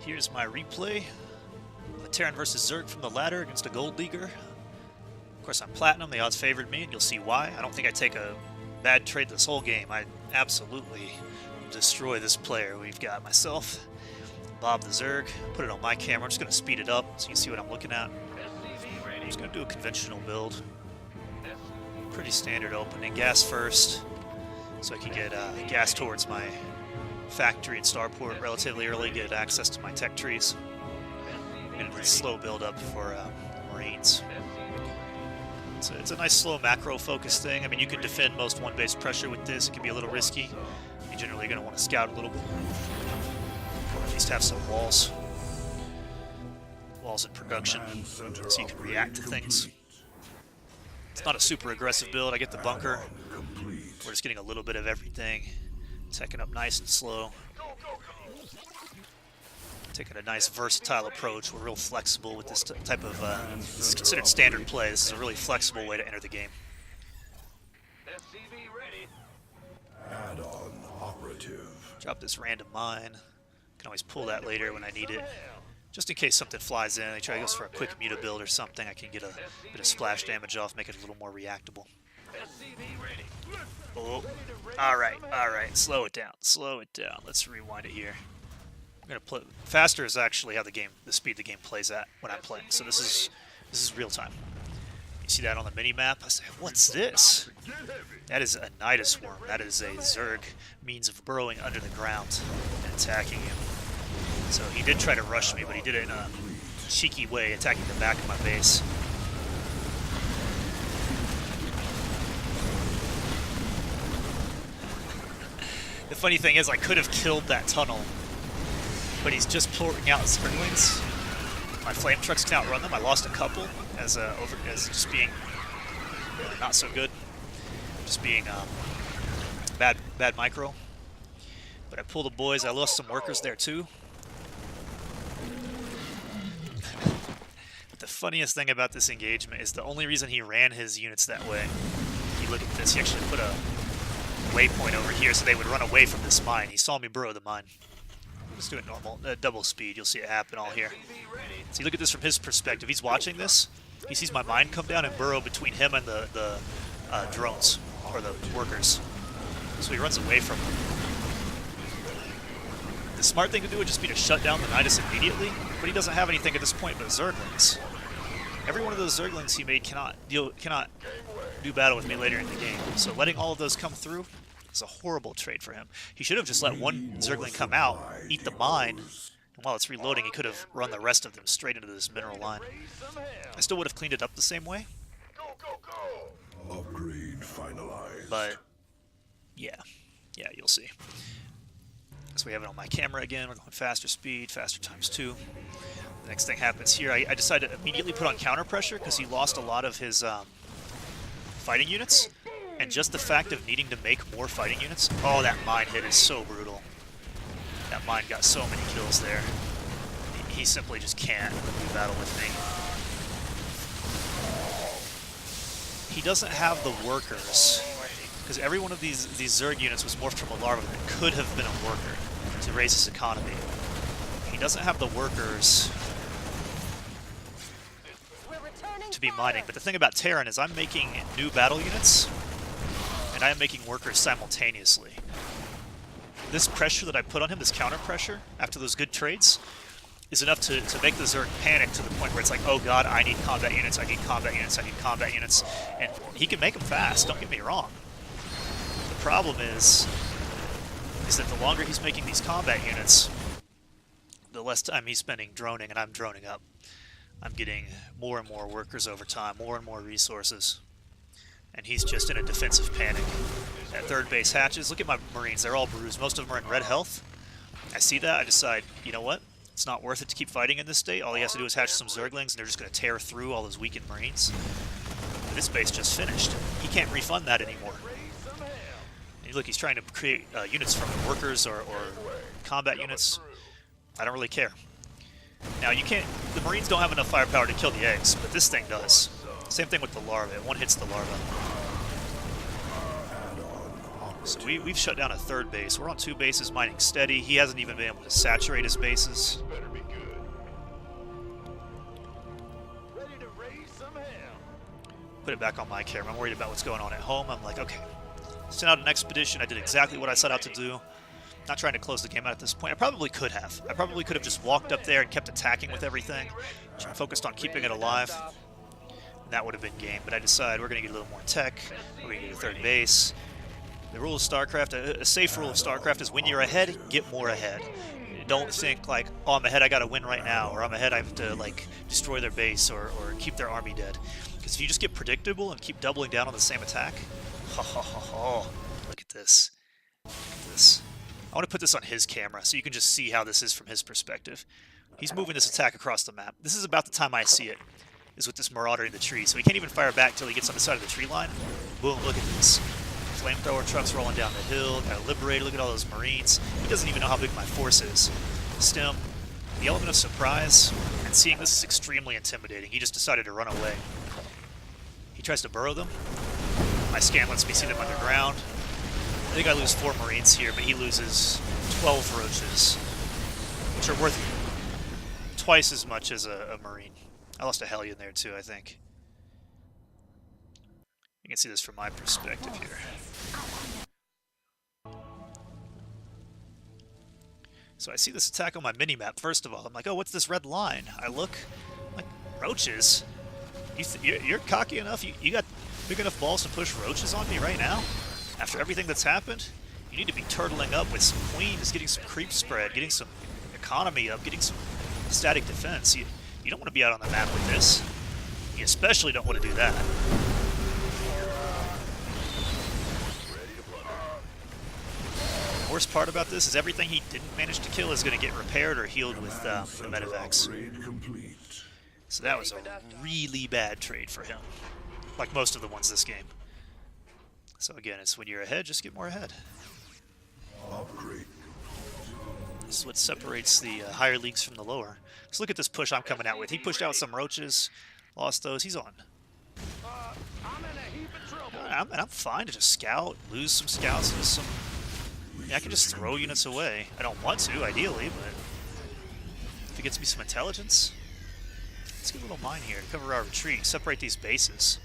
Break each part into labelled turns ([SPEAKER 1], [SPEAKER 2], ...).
[SPEAKER 1] Here's my replay. A Terran versus Zerg from the ladder against a Gold Leaguer. Of course, I'm Platinum. The odds favored me, and you'll see why. I don't think I take a bad trade this whole game. I absolutely destroy this player. We've got myself, Bob the Zerg. Put it on my camera. I'm just going to speed it up so you can see what I'm looking at. I'm just going to do a conventional build. Pretty standard opening. Gas first, so I can get gas towards my factory and starport relatively early, get access to my tech trees. And a slow build up for Marines. It's a nice slow macro focus thing. I mean, you can defend most one base pressure with this. It can be a little risky. You're generally going to want to scout a little bit. Or at least have some walls. Walls in production, so you can react to things. It's not a super aggressive build. I get the bunker. We're just getting a little bit of everything. Teching up nice and slow. Taking a nice versatile approach. We're real flexible with this type of, this is considered standard play. This is a really flexible way to enter the game.
[SPEAKER 2] Add-on operative.
[SPEAKER 1] Drop this random mine. Can always pull that later when I need it. Just in case something flies in. I try to go for a quick muta build or something. I can get a bit of splash damage off, make it a little more reactable. Oh, alright, slow it down, Let's rewind it here. I'm gonna play faster is actually how the speed the game plays at when I'm playing. So this is real time. You see that on the mini map? I say, what's this? That is a Nidus worm. That is a Zerg means of burrowing under the ground and attacking him. So he did try to rush me, but he did it in a cheeky way, attacking the back of my base. The funny thing is, I could have killed that tunnel, but he's just pouring out Zerglings. My flame trucks can outrun them. I lost a couple as just being not so good, just being bad micro. But I pulled the boys. I lost some workers there too. But the funniest thing about this engagement is the only reason he ran his units that way. If you look at this, he actually put a waypoint over here so they would run away from this mine. He saw me burrow the mine. Let's do it normal, double speed. You'll see it happen all here. See, look at this from his perspective. He's watching this. He sees my mine come down and burrow between him and the drones, or the workers. So he runs away from them. The smart thing to do would just be to shut down the Nidus immediately, but he doesn't have anything at this point but Zerglings. Every one of those Zerglings he made cannot do battle with me later in the game. So letting all of those come through is a horrible trade for him. He should have just let one Zergling come out, eat the mine, and while it's reloading, he could have run the rest of them straight into this mineral line. I still would have cleaned it up the same way.
[SPEAKER 2] Upgrade finalized.
[SPEAKER 1] But yeah, you'll see. So we have it on my camera again. We're going faster speed, faster times 2. The next thing happens here. I decided to immediately put on counter pressure because he lost a lot of his fighting units. And just the fact of needing to make more fighting units. Oh, that mine hit is so brutal. That mine got so many kills there. He simply just can't do battle with me. He doesn't have the workers, because every one of these Zerg units was morphed from a larva that could have been a worker to raise his economy. He doesn't have the workers to be mining. But the thing about Terran is I'm making new battle units, and I am making workers simultaneously. This pressure that I put on him, this counter pressure, after those good trades, is enough to make the Zerg panic to the point where it's like, oh god, I need combat units, I need combat units, I need combat units. And he can make them fast, don't get me wrong. The problem is that the longer he's making these combat units, the less time he's spending droning, and I'm droning up. I'm getting more and more workers over time, more and more resources. And he's just in a defensive panic. That third base hatches. Look at my Marines, they're all bruised. Most of them are in red health. I see that, I decide, you know what? It's not worth it to keep fighting in this state. All he has to do is hatch some Zerglings, and they're just going to tear through all those weakened Marines. But this base just finished. He can't refund that anymore. And look, he's trying to create units from workers or combat units. I don't really care. Now, you can't... The Marines don't have enough firepower to kill the eggs, but this thing does. Same thing with the larva. One hits the larva. So we've shut down a third base. We're on 2 bases mining steady. He hasn't even been able to saturate his bases. put it back on my camera. I'm worried about what's going on at home. I'm like, okay, sent out an expedition. I did exactly what I set out to do. Not trying to close the game out at this point. I probably could have. I probably could have just walked up there and kept attacking with everything, focused on keeping it alive. And that would have been game. But I decided we're going to get a little more tech. We're going to get a third base. The rule of StarCraft, a safe rule of StarCraft is when you're ahead, get more ahead. Don't think like, oh, I'm ahead, I got to win right now, or I'm ahead, I have to like destroy their base or keep their army dead. Because if you just get predictable and keep doubling down on the same attack, look at this. Look at this. I want to put this on his camera so you can just see how this is from his perspective. He's moving this attack across the map. This is about the time I see it, is with this Marauder in the tree. So he can't even fire back till he gets on the side of the tree line. Boom, look at this. Flamethrower trucks rolling down the hill, got a Liberator, look at all those Marines. He doesn't even know how big my force is. Stem, the element of surprise, and seeing this is extremely intimidating. He just decided to run away. He tries to burrow them. My scan lets me see them underground. I think I lose 4 Marines here, but he loses 12 Roaches, which are worth twice as much as a Marine. I lost a Hellion there too, I think. You can see this from my perspective here. So I see this attack on my mini-map, first of all. I'm like, oh, what's this red line? I look, I'm like, Roaches? You're cocky enough? You got big enough balls to push Roaches on me right now? After everything that's happened? You need to be turtling up with some Queens, getting some creep spread, getting some economy up, getting some static defense. You don't want to be out on the map with this. You especially don't want to do that. The worst part about this is everything he didn't manage to kill is going to get repaired or healed with the medevacs. So that was a really bad trade for him, like most of the ones this game. So again, it's when you're ahead, just get more ahead. This is what separates the higher leagues from the lower. So look at this push I'm coming out with. He pushed out some Roaches, lost those. He's on. I'm fine to just scout, lose some scouts, lose some... I can just throw units away. I don't want to, ideally, but if it gets me some intelligence, let's get a little mine here to cover our retreat, separate these bases.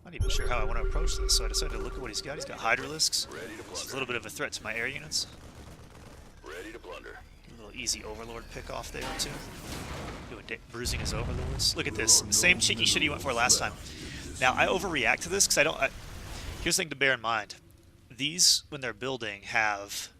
[SPEAKER 1] I'm not even sure how I want to approach this, so I decided to look at what he's got. He's got Hydralisks. It's a little bit of a threat to my air units.
[SPEAKER 2] Ready to blunder.
[SPEAKER 1] A little easy Overlord pick off there, too. Bruising his Overlords. Look at this. Same cheeky shit he went for last time. Now, I overreact to this because I don't... Here's the thing to bear in mind. These, when they're building, have...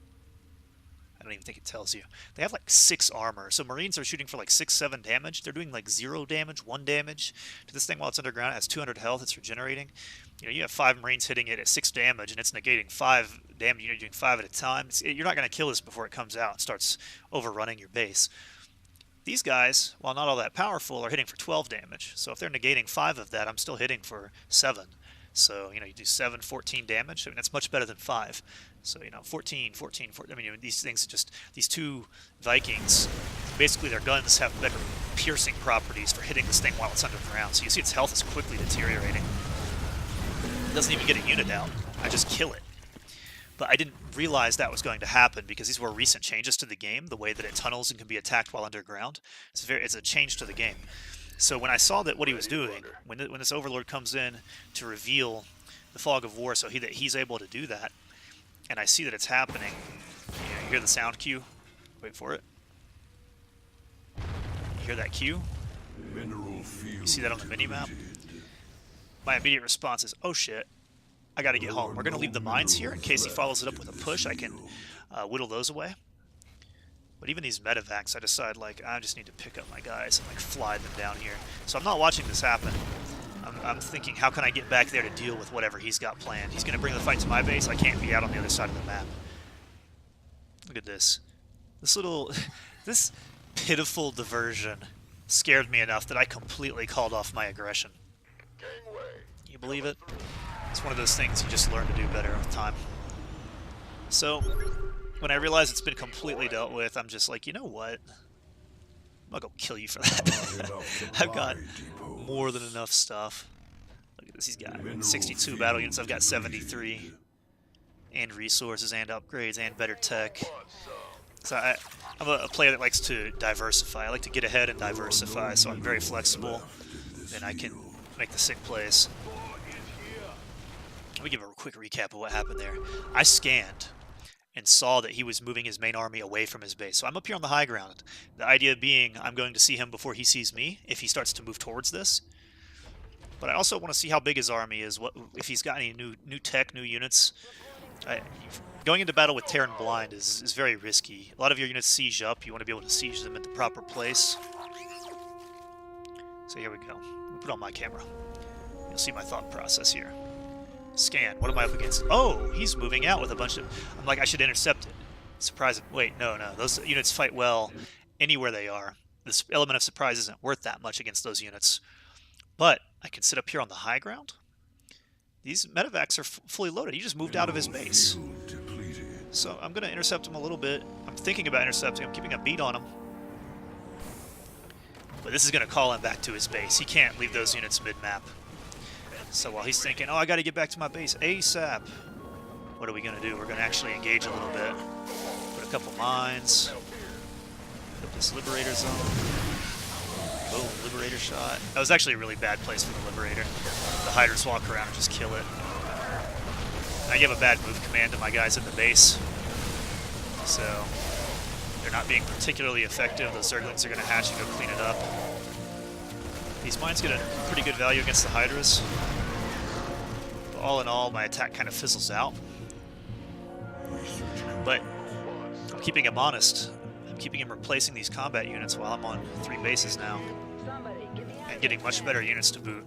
[SPEAKER 1] I don't even think it tells you. They have like 6 armor. So Marines are shooting for like 6-7 damage. They're doing like 0 damage, 1 damage to this thing while it's underground. It has 200 health. It's regenerating. You know, you have 5 Marines hitting it at 6 damage, and it's negating 5 damage. You're doing 5 at a time. You're not going to kill this before it comes out and starts overrunning your base. These guys, while not all that powerful, are hitting for 12 damage. So if they're negating 5 of that, I'm still hitting for 7. So, you know, you do 7, 14 damage. I mean, that's much better than 5. So, you know, 14. I mean, these things just, these 2 Vikings, basically their guns have better piercing properties for hitting this thing while it's underground. So you see its health is quickly deteriorating. It doesn't even get a unit out. I just kill it. But I didn't realize that was going to happen because these were recent changes to the game, the way that it tunnels and can be attacked while underground. It's a change to the game. So when I saw that what he was doing, when this Overlord comes in to reveal the Fog of War so that he's able to do that, and I see that it's happening, you hear the sound cue? Wait for it. You hear that cue? You see that on the minimap? My immediate response is, oh shit. I gotta get home. We're gonna leave the mines here in case he follows it up with a push. I can whittle those away. But even these medevacs, I decide like I just need to pick up my guys and like fly them down here. So I'm not watching this happen. I'm thinking, how can I get back there to deal with whatever he's got planned? He's gonna bring the fight to my base. I can't be out on the other side of the map. Look at this. This pitiful diversion scared me enough that I completely called off my aggression. You believe it? It's one of those things you just learn to do better with time. So, when I realize it's been completely dealt with, I'm just like, you know what? I'm gonna go kill you for that. I've got more than enough stuff. Look at this, he's got 62 battle units, I've got 73. And resources, and upgrades, and better tech. So I'm a player that likes to diversify. I like to get ahead and diversify, so I'm very flexible, and I can make the sick plays. Let me give a quick recap of what happened there. I scanned and saw that he was moving his main army away from his base. So I'm up here on the high ground. The idea being I'm going to see him before he sees me if he starts to move towards this. But I also want to see how big his army is, what if he's got any new tech, new units. Going into battle with Terran Blind is very risky. A lot of your units siege up. You want to be able to siege them in the proper place. So here we go. I'll put on my camera. You'll see my thought process here. Scan. What am I up against? Oh, he's moving out with a bunch of... I'm like, I should intercept it. Surprise. Wait, no. Those units fight well anywhere they are. This element of surprise isn't worth that much against those units. But I can sit up here on the high ground. These medevacs are fully loaded. He just moved out of his base. So I'm going to intercept him a little bit. I'm thinking about intercepting him, keeping a beat on him. But this is going to call him back to his base. He can't leave those units mid-map. So while he's thinking, oh, I got to get back to my base ASAP, what are we going to do? We're going to actually engage a little bit. Put a couple mines. Put this Liberator zone. Boom, Liberator shot. That was actually a really bad place for the Liberator. The Hydras walk around and just kill it. I give a bad move command to my guys at the base. So they're not being particularly effective. Those Zerglings are going to hatch and go clean it up. These mines get a pretty good value against the Hydras. But all in all, my attack kind of fizzles out. But I'm keeping him honest. I'm keeping him replacing these combat units while I'm on 3 bases now. And getting much better units to boot.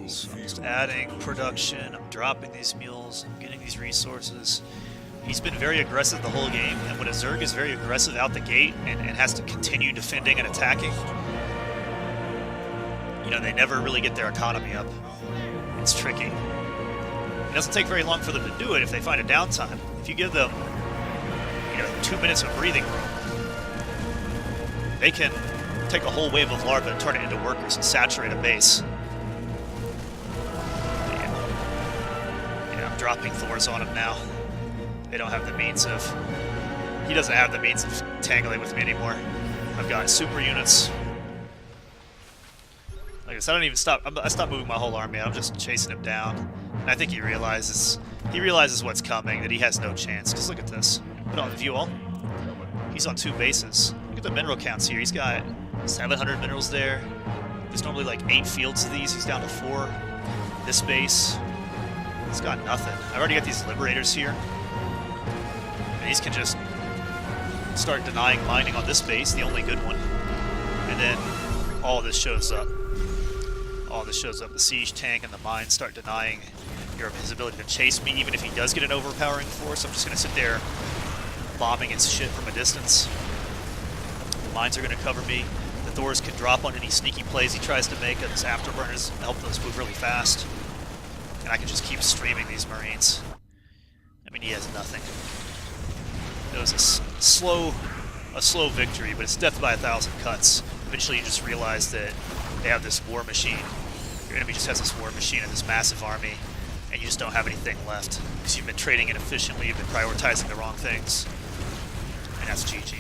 [SPEAKER 1] So I'm just adding production, I'm dropping these mules, I'm getting these resources. He's been very aggressive the whole game, and when a Zerg is very aggressive out the gate and has to continue defending and attacking, you know, they never really get their economy up. It's tricky. It doesn't take very long for them to do it if they find a downtime. If you give them, 2 minutes of breathing room, they can take a whole wave of larvae and turn it into workers and saturate a base. Yeah, I'm dropping Thors on him now. They don't have the means of... He doesn't have the means of tangling with me anymore. I've got super units. Like I said, I don't even stop. I stopped moving my whole army. I'm just chasing him down. And I think he realizes what's coming, that he has no chance. Because look at this. Put on view all. He's on 2 bases. Look at the mineral counts here. He's got 700 minerals there. There's normally like 8 fields of these. He's down to 4. This base, he's got nothing. I've already got these Liberators here. And these can just start denying mining on this base, the only good one. And then all this shows up. All this shows up. The siege tank and the mines start denying his ability to chase me, even if he does get an overpowering force. I'm just going to sit there bombing his shit from a distance. The mines are going to cover me. The Thors can drop on any sneaky plays he tries to make, and his afterburners help those move really fast. And I can just keep streaming these Marines. I mean, he has nothing. It was a slow victory, but it's death by 1,000 cuts. Eventually you just realize that they have this war machine. Your enemy just has this war machine and this massive army, and you just don't have anything left. Because you've been trading inefficiently, you've been prioritizing the wrong things. And that's GG.